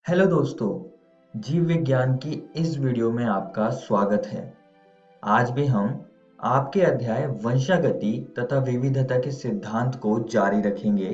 Hello दोस्तों, जीव विज्ञान की इस वीडियो में आपका स्वागत है। आज भी हम आपके अध्याय वंशागति तथा विविधता के सिद्धांत को जारी रखेंगे।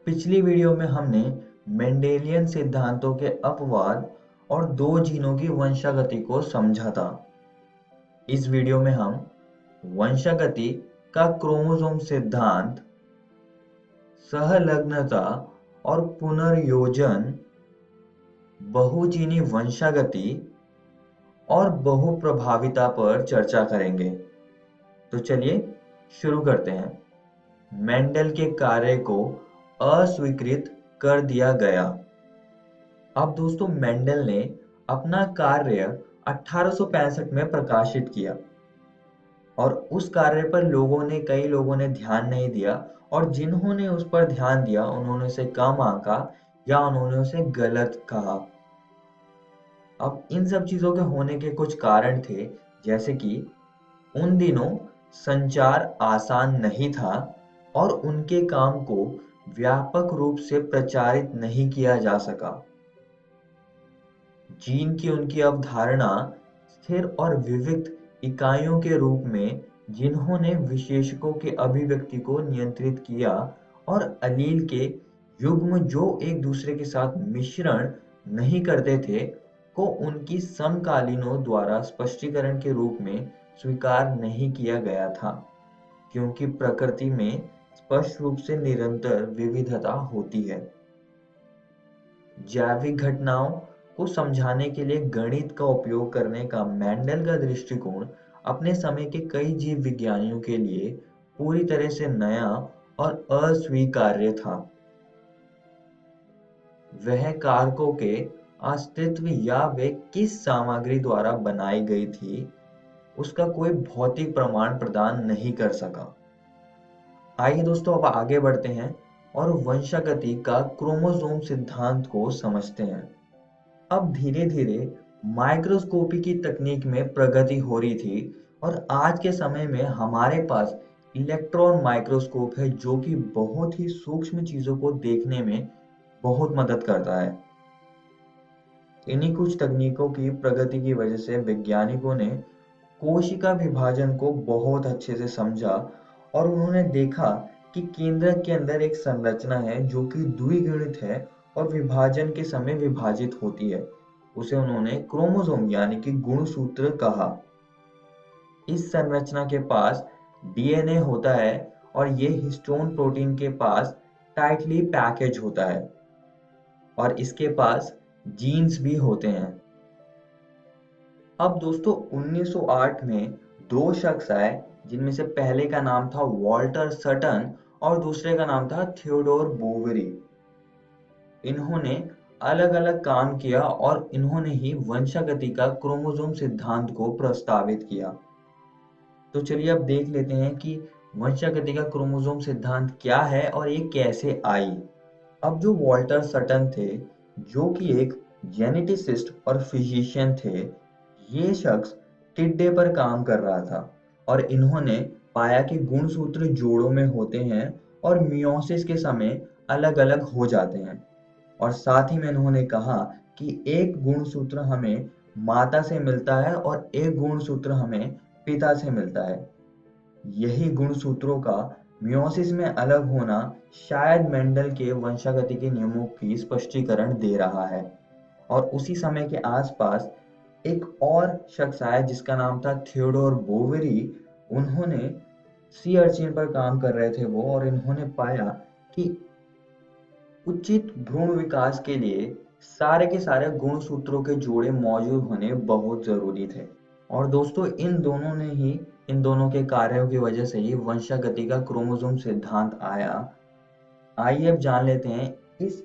पिछली वीडियो में हमने मेंडेलियन सिद्धांतों के अपवाद और दो जीनों की वंशागति को समझा था। इस वीडियो में हम वंशागति का क्रोमोसोम सिद्धांत, सहलग्नता और पुनर्योजन, बहुजीनी वंशागति और बहुप्रभाविता पर चर्चा करेंगे। तो चलिए शुरू करते हैं। मेंडल के कार्य को अस्वीकृत कर दिया गया। अब दोस्तों, मेंडल ने अपना कार्य 1865 में प्रकाशित किया और उस कार्य पर कई लोगों ने ध्यान नहीं दिया, और जिन्होंने उस पर ध्यान दिया उन्होंने उसे कम आंका या उन्होंने उसे गलत कहा। अब इन सब चीजों के होने के कुछ कारण थे, जैसे कि उन दिनों संचार आसान नहीं था और उनके काम को व्यापक रूप से प्रचारित नहीं किया जा सका। जीन की उनकी अवधारणा स्थिर और विविध इकाइयों के रूप में, जिन्होंने विशेषकों के अभिव्यक्ति को नियंत्रित किया, और अलील के युग्म जो एक दूसरे के साथ मिश्रण नहीं करते थे, को उनकी समकालीनों द्वारा स्पष्टीकरण के रूप में स्वीकार नहीं किया गया था, क्योंकि प्रकृति में स्पष्ट रूप से निरंतर विविधता होती है। जैविक घटनाओं को समझाने के लिए गणित का उपयोग करने का मेंडल का दृष्टिकोण अपने समय के कई जीव विज्ञानियों के लिए पूरी तरह से नया और अस्वीकार्य था। वह कारकों के अस्तित्व या वे किस सामग्री द्वारा बनाई गई थी, उसका कोई भौतिक प्रमाण प्रदान नहीं कर सका। आइए दोस्तों, अब आगे बढ़ते हैं और वंशागति का क्रोमोसोम सिद्धांत को समझते हैं। अब धीरे धीरे माइक्रोस्कोपी की तकनीक में प्रगति हो रही थी, और आज के समय में हमारे पास इलेक्ट्रॉन माइक्रोस्कोप है, जो कि बहुत ही सूक्ष्म चीजों को देखने में बहुत मदद करता है। इन्हीं कुछ तकनीकों की प्रगति की वजह से वैज्ञानिकों ने कोशिका विभाजन को बहुत अच्छे से समझा, और उन्होंने देखा कि केंद्रक के अंदर एक संरचना है जो कि द्विगुणित है और विभाजन के समय विभाजित होती है। उसे उन्होंने क्रोमोसोम यानी कि गुणसूत्र कहा। इस संरचना के पास डीएनए होता है और ये हिस्टोन प्रोटीन के पास टाइटली पैकेज होता है, और इसके पास जीन्स भी होते हैं। अब दोस्तों, 1908 में दो शख्स आए, जिनमें से पहले का नाम था वॉल्टर सटन और दूसरे का नाम था थियोडोर बोवेरी। इन्होंने अलग अलग काम किया और इन्होंने ही वंशागति का क्रोमोसोम सिद्धांत को प्रस्तावित किया। तो चलिए अब देख लेते हैं कि वंशागति का क्रोमोसोम सिद्धांत क्या है और ये कैसे आई। अब जो वॉल्टर सटन थे, जो कि एक जेनेटिसिस्ट और फिजिशियन थे, ये शख्स टिड्डे पर काम कर रहा था, और इन्होंने पाया कि गुणसूत्र जोड़ों में होते हैं और मियोसिस के समय अलग अलग हो जाते हैं। और साथ ही में इन्होंने कहा कि एक गुणसूत्र हमें माता से मिलता है और एक गुणसूत्र हमें पिता से मिलता है। यही गुणसूत्रों का मियोसिस में अलग होना शायद मेंडल के वंशागति के नियमों की स्पष्टीकरण दे रहा है। और उसी समय के आसपास एक और शख्स आया जिसका नाम था थियोडोर बोवेरी। उन्होंने सी अर्चिन पर काम कर रहे थे वो, और इन्होंने पाया कि उचित भ्रूण विकास के लिए सारे के सारे गुणसूत्रों के जोड़े मौजूद होने बहुत जरूरी थे। और दोस्तों, इन दोनों के कार्यों की वजह से ही वंशागति का क्रोमोसोम सिद्धांत आया। आइए अब जान लेते हैं इस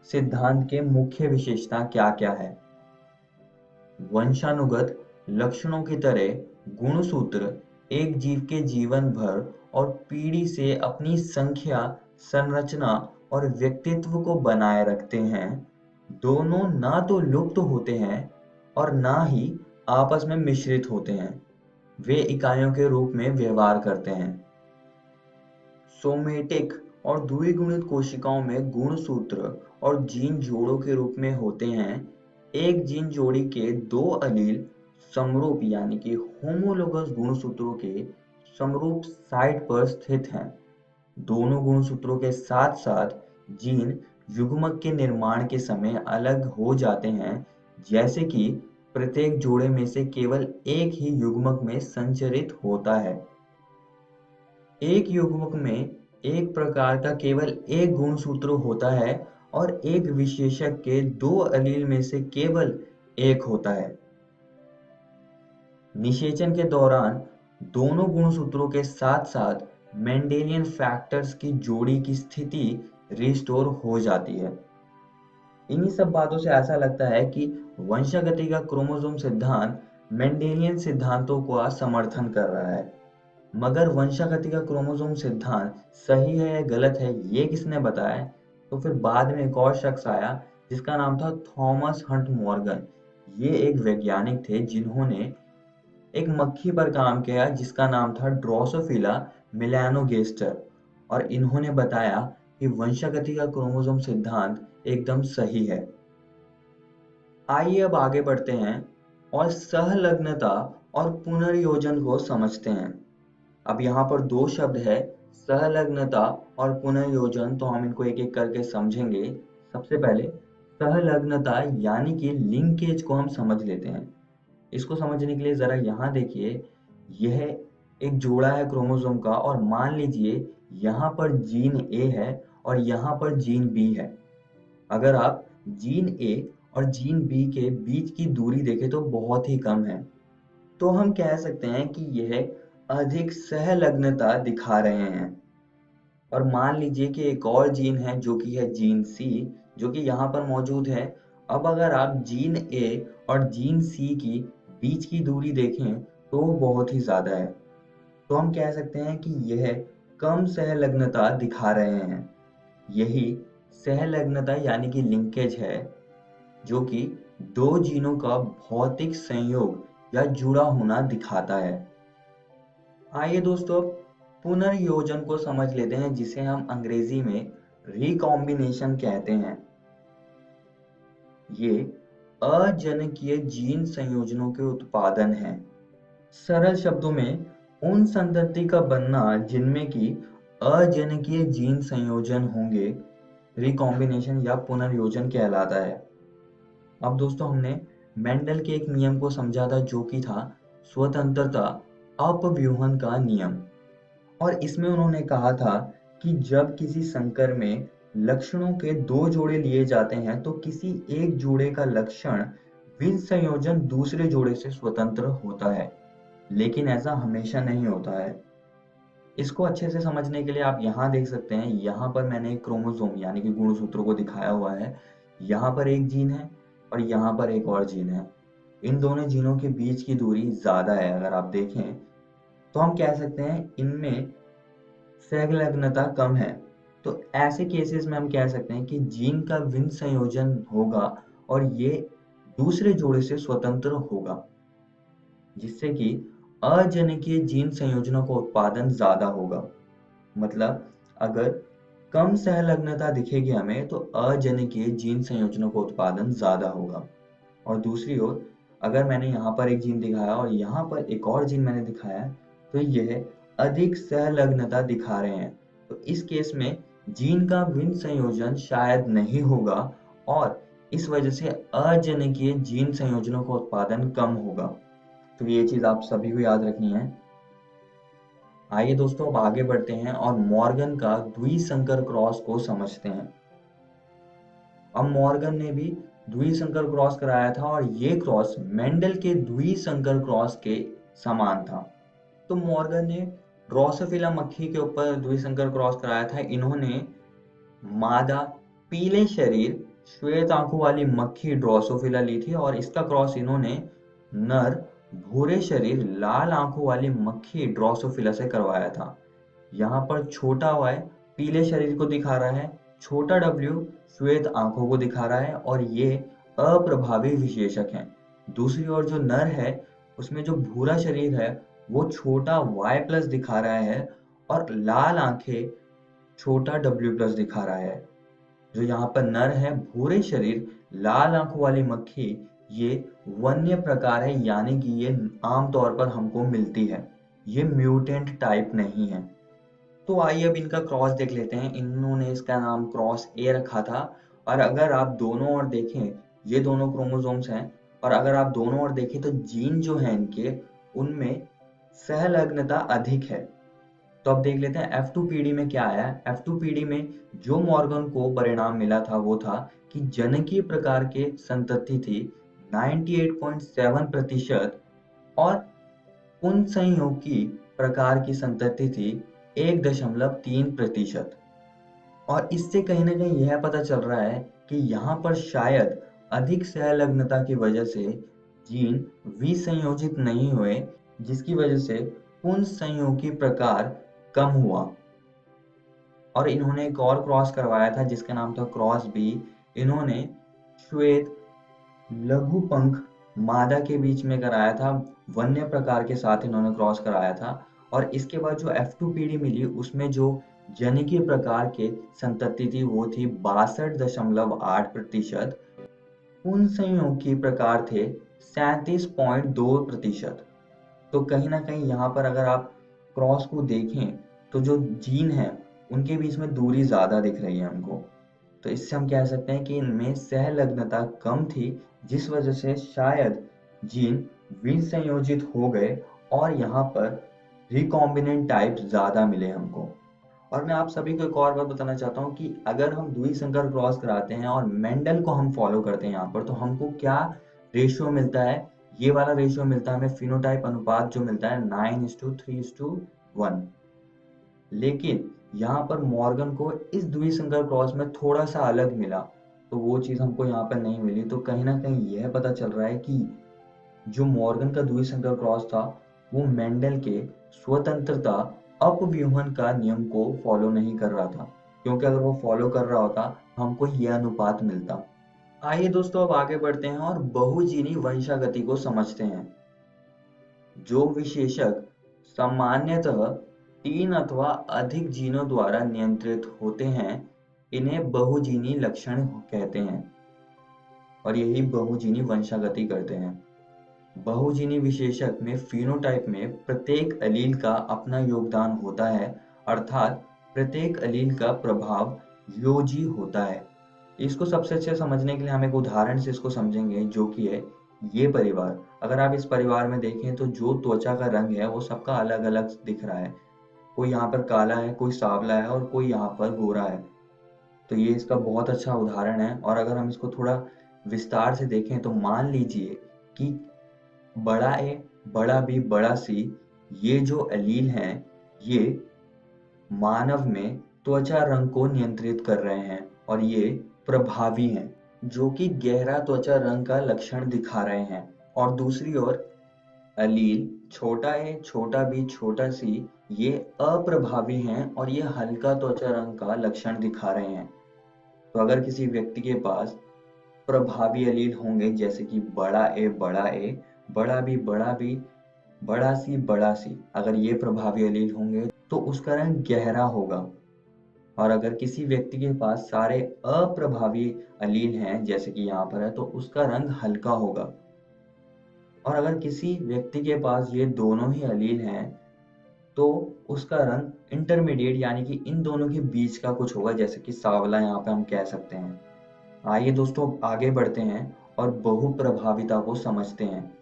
सिद्धांत के मुख्य विशेषता क्या क्या है। वंशानुगत लक्षणों की तरह गुणसूत्र एक जीव के जीवन भर और पीढ़ी से अपनी संख्या, संरचना और व्यक्तित्व को बनाए रखते हैं। दोनों ना तो लुप्त होते हैं और ना ही आपस में मिश्रित होते हैं। वे इकाइयों के रूप में व्यवहार करते हैं। सोमेटिक और द्विगुणित कोशिकाओं में गुणसूत्र और जीन जोड़ों के रूप में होते हैं। एक जीन जोड़ी के दो अलील समरूप यानी कि होमोलोगस गुणसूत्रों के समरूप साइट पर स्थित हैं। दोनों गुणसूत्रों के साथ साथ जीन युग्मक के निर्माण के समय अलग हो जाते हैं, जैसे कि प्रत्येक जोड़े में से केवल एक ही युग्मक में संचरित होता है। एक युग्मक में एक प्रकार का केवल एक गुणसूत्र होता है और एक विशेषक के दो अलील में से केवल एक होता है। निषेचन के दौरान दोनों गुणसूत्रों के साथ साथ मेंडेलियन फैक्टर्स की जोड़ी की स्थिति रिस्टोर हो जाती है। इन्हीं सब बातों से ऐसा लगता है कि वंशागति का क्रोमोसोम सिद्धांत मेंडेलियन सिद्धांतों का समर्थन कर रहा है। मगर वंशागति का क्रोमोसोम सिद्धांत सही है या गलत है, ये किसने बताया? तो फिर बाद में एक और शख्स आया जिसका नाम था थॉमस हंट मॉर्गन। ये एक वैज्ञानिक थे जिन्होंने एक मक्खी पर काम किया जिसका नाम था ड्रोसोफिला मेलानोगेस्टर, और इन्होंने बताया कि वंशागति का क्रोमोसोम सिद्धांत एकदम सही है। आइए अब आगे बढ़ते हैं और सहलग्नता और पुनर्योजन को समझते हैं। अब यहाँ पर दो शब्द है, सहलग्नता और पुनर्योजन, तो हम इनको एक एक करके समझेंगे। सबसे पहले सहलग्नता यानी कि लिंकेज को हम समझ लेते हैं। इसको समझने के लिए जरा यहाँ देखिए, यह एक जोड़ा है क्रोमोसोम का और मान लीजिए यहाँ पर जीन ए है और यहाँ पर जीन बी है। अगर आप जीन ए और जीन बी के बीच की दूरी देखें तो बहुत ही कम है, तो हम कह सकते हैं कि यह अधिक सहलग्नता दिखा रहे हैं। और मान लीजिए कि एक और जीन है जो कि है जीन सी, जो कि यहाँ पर मौजूद है। अब अगर आप जीन ए और जीन सी की बीच की दूरी देखें तो वो बहुत ही ज्यादा है, तो हम कह सकते हैं कि यह कम सहलग्नता दिखा रहे हैं। यही सहलग्नता यानी कि लिंकेज है, जो कि दो जीनों का भौतिक संयोग या जुड़ा होना दिखाता है। आइए दोस्तों पुनर्योजन को समझ लेते हैं, जिसे हम अंग्रेजी में रिकॉम्बिनेशन कहते हैं। ये अजनकीय जीन संयोजनों के उत्पादन है। सरल शब्दों में उन संतति का बनना जिनमें कि अजनकीय जीन संयोजन होंगे रिकॉम्बिनेशन या पुनर्योजन कहलाता है। अब दोस्तों हमने मेंडल के एक नियम को समझा था जो कि था स्वतंत्रता अपव्यूहन का नियम, और इसमें उन्होंने कहा था कि जब किसी संकर में लक्षणों के दो जोड़े लिए जाते हैं तो किसी एक जोड़े का लक्षण विसंयोजन दूसरे जोड़े से स्वतंत्र होता है, लेकिन ऐसा हमेशा नहीं होता है। इसको अच्छे से समझने के लिए आप यहाँ देख सकते हैं, यहाँ पर मैंने एक क्रोमोसोम यानी कि गुणसूत्रों को दिखाया हुआ है। यहाँ पर एक जीन है और यहाँ पर एक और जीन है। इन दोनों जीनों के बीच की दूरी ज्यादा है। अगर आप देखें तो हम कह सकते हैं इनमें संलग्नता कम है। तो ऐसे केसेस में हम कह सकते हैं कि जीन का विसंयोजन होगा और ये दूसरे जोड़े से स्वतंत्र होगा, जिससे कि अजनकीय जीन संयोजनों का उत्पादन ज्यादा होगा। मतलब अगर कम सहलग्नता दिखेगी हमें तो अजनकीय जीन संयोजनों का उत्पादन ज्यादा होगा। और दूसरी ओर अगर मैंने यहाँ पर एक जीन दिखाया और यहाँ पर एक और जीन मैंने दिखाया तो यह अधिक सहलग्नता दिखा रहे हैं। तो इस केस में जीन का विसंयोजन शायद नहीं होगा और इस वजह से अजनकीय जीन संयोजनों का उत्पादन कम होगा। तो ये चीज आप सभी को याद रखनी है। आइए दोस्तों अब आगे बढ़ते हैं और मॉर्गन का द्विसंकर क्रॉस को समझते हैं। अब मॉर्गन ने भी द्विसंकर क्रॉस कराया था और ये क्रॉस मेंडल के द्विसंकर क्रॉस के समान था। तो मॉर्गन ने ड्रोसोफिला मक्खी के ऊपर द्विसंकर क्रॉस कराया था। इन्होंने मादा पीले शरीर श्वेत आंखों वाली मक्खी ड्रोसोफिला ली थी और इसका क्रॉस इन्होंने नर भूरे शरीर लाल आंखों वाली मक्खी ड्रोसोफिला से करवाया था। यहाँ पर छोटा y पीले शरीर को दिखा रहा है, छोटा w श्वेत आंखों को दिखा रहा है और ये अप्रभावी विशेषक हैं। दूसरी ओर जो नर है उसमें जो भूरा शरीर है वो छोटा y प्लस दिखा रहा है और लाल आंखें छोटा w प्लस दिखा रहा है। जो यहाँ पर नर है, भूरे शरीर, लाल आंखों वाली मक्खी, ये वन्य प्रकार है, यानी कि ये आमतौर पर हमको मिलती है, ये म्यूटेंट टाइप नहीं है। तो आइए अब इनका क्रॉस देख लेते हैं। इन्होंने इसका नाम क्रॉस ए रखा था, और अगर आप दोनों ओर देखें, ये दोनों क्रोमोसोम्स हैं, और अगर आप दोनों ओर देखें तो जीन जो है इनके, उनमें सहलग्नता अधिक है। तो अब देख लेते हैं F2PD में क्या आया है। F2PD में जो मॉर्गन को परिणाम मिला था वो था कि जनकीय प्रकार के संतति थी 98.7% और पुंज संयोगी प्रकार की संतति थी 1.3%। और इससे कहीं ना कहीं यह पता चल रहा है कि यहाँ पर शायद अधिक सहलग्नता की वजह से जीन विसंयोजित नहीं हुए, जिसकी वजह से पुंज संयोगी प्रकार कम हुआ। और इन्होंने एक और क्रॉस करवाया था जिसका नाम था क्रॉस बी। इन्होंने श्वेत लघुपंख मादा के बीच में कराया था, वन्य प्रकार के साथ इन्होंने क्रॉस कराया था। और इसके बाद जो F2PD मिली उसमें जो जनिकीय प्रकार के संतति थी वो थी 62.8%। पुंज संयोगी प्रकार थे 37.2%। तो कहीं ना कहीं यहाँ पर अगर आप क्रॉस को देखें तो जो जीन है उनके बीच में दूरी ज्यादा दिख रही है हमको। तो इससे हम कह सकते हैं कि इनमें सहलग्नता कम थी, जिस वजह से शायद जीन विसंयोजित हो गए और यहाँ पर रिकॉम्बिनेंट टाइप ज्यादा मिले हमको। और मैं आप सभी को एक और बात बताना चाहता हूँ कि अगर हम द्विसंकर क्रॉस कराते हैं और मेंडल को हम फॉलो करते हैं यहाँ पर, तो हमको क्या रेशियो मिलता है। ये वाला रेशियो मिलता है हमें, फिनोटाइप अनुपात जो मिलता है 9:3:1। लेकिन यहाँ पर मॉर्गन को इस द्विसंकर क्रॉस में थोड़ा सा अलग मिला, तो वो चीज हमको यहाँ पर नहीं मिली। तो कहीं ना कहीं यह पता चल रहा है कि जो मॉर्गन का द्विसंकर क्रॉस था वो मेंडल के स्वतंत्रता अपव्यूहन का नियम को फॉलो नहीं कर रहा था, क्योंकि अगर वो फॉलो कर रहा होता हमको यह अनुपात मिलता। आइए दोस्तों अब आगे बढ़ते हैं और बहुजीनी वंशागति को समझते हैं। जो विशेषक सामान्यतः 3 अथवा अधिक जीनों द्वारा नियंत्रित होते हैं, इन्हें बहुजीनी लक्षण कहते हैं, और यही बहुजीनी वंशागति करते हैं। बहुजीनी विशेषक में फिनोटाइप में प्रत्येक एलील का अपना योगदान होता है, अर्थात प्रत्येक एलील का प्रभाव योजी होता है। इसको सबसे अच्छे समझने के लिए हम एक उदाहरण से इसको समझेंगे, जो कि है ये परिवार। अगर आप इस परिवार में देखें तो जो त्वचा का रंग है वो सबका अलग अलग दिख रहा है। कोई यहाँ पर काला है, कोई सांवला है और कोई यहाँ पर गोरा है। तो ये इसका बहुत अच्छा उदाहरण है। और अगर हम इसको थोड़ा विस्तार से देखें तो मान लीजिए कि बड़ा ए, बड़ा बी, बड़ा सी, ये जो एलील हैं ये मानव में त्वचा रंग को नियंत्रित कर रहे हैं और ये प्रभावी हैं, जो कि गहरा त्वचा रंग का लक्षण दिखा रहे हैं। और दूसरी ओर एलील छोटा ए, छोटा बी, छोटा सी, ये अप्रभावी हैं और ये हल्का त्वचा रंग का लक्षण दिखा रहे हैं। तो अगर किसी व्यक्ति के पास प्रभावी एलील होंगे जैसे कि बड़ा ए, बड़ा बी, बड़ा सी, अगर ये प्रभावी एलील होंगे तो उसका रंग गहरा होगा। और अगर किसी व्यक्ति के पास सारे अप्रभावी एलील हैं जैसे कि यहाँ पर है, तो उसका रंग हल्का होगा। और अगर किसी व्यक्ति के पास ये दोनों ही एलील हैं तो उसका रंग इंटरमीडिएट यानी कि इन दोनों के बीच का कुछ होगा, जैसे कि सांवला यहाँ पे हम कह सकते हैं। आइए दोस्तों आगे बढ़ते हैं और बहुप्रभाविता को समझते हैं।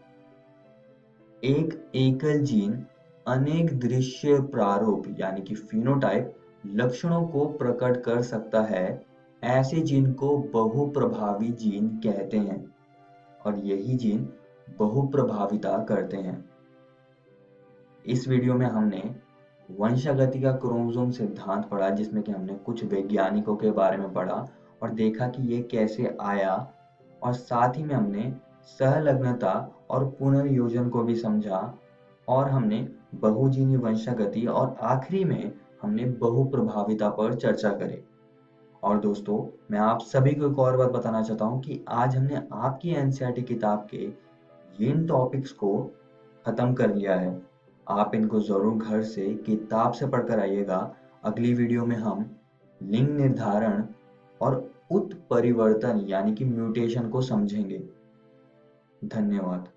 एक एकल जीन अनेक दृश्य प्रारूप यानी कि फिनोटाइप लक्षणों को प्रकट कर सकता है। ऐसे जीन को बहुप्रभावी जीन कहते हैं और यही जीन बहुप्रभाविता करते हैं। इस वीडियो में हमने वंशागति का क्रोमोसोम सिद्धांत पढ़ा, जिसमें कि हमने कुछ वैज्ञानिकों के बारे में पढ़ा और देखा कि ये कैसे आया, और साथ ही में हमने सहलग्नता और पुनर्योजन को भी समझा, और हमने बहुजीनी वंशागति, और आखिरी में हमने बहुप्रभाविता पर चर्चा करी। और दोस्तों मैं आप सभी को एक और बात बताना चाहता हूँ कि आज हमने आपकी एनसीईआरटी किताब के इन टॉपिक्स को खत्म कर लिया है। आप इनको जरूर घर से किताब से पढ़कर आइएगा। अगली वीडियो में हम लिंग निर्धारण और उत्परिवर्तन यानी कि म्यूटेशन को समझेंगे। धन्यवाद।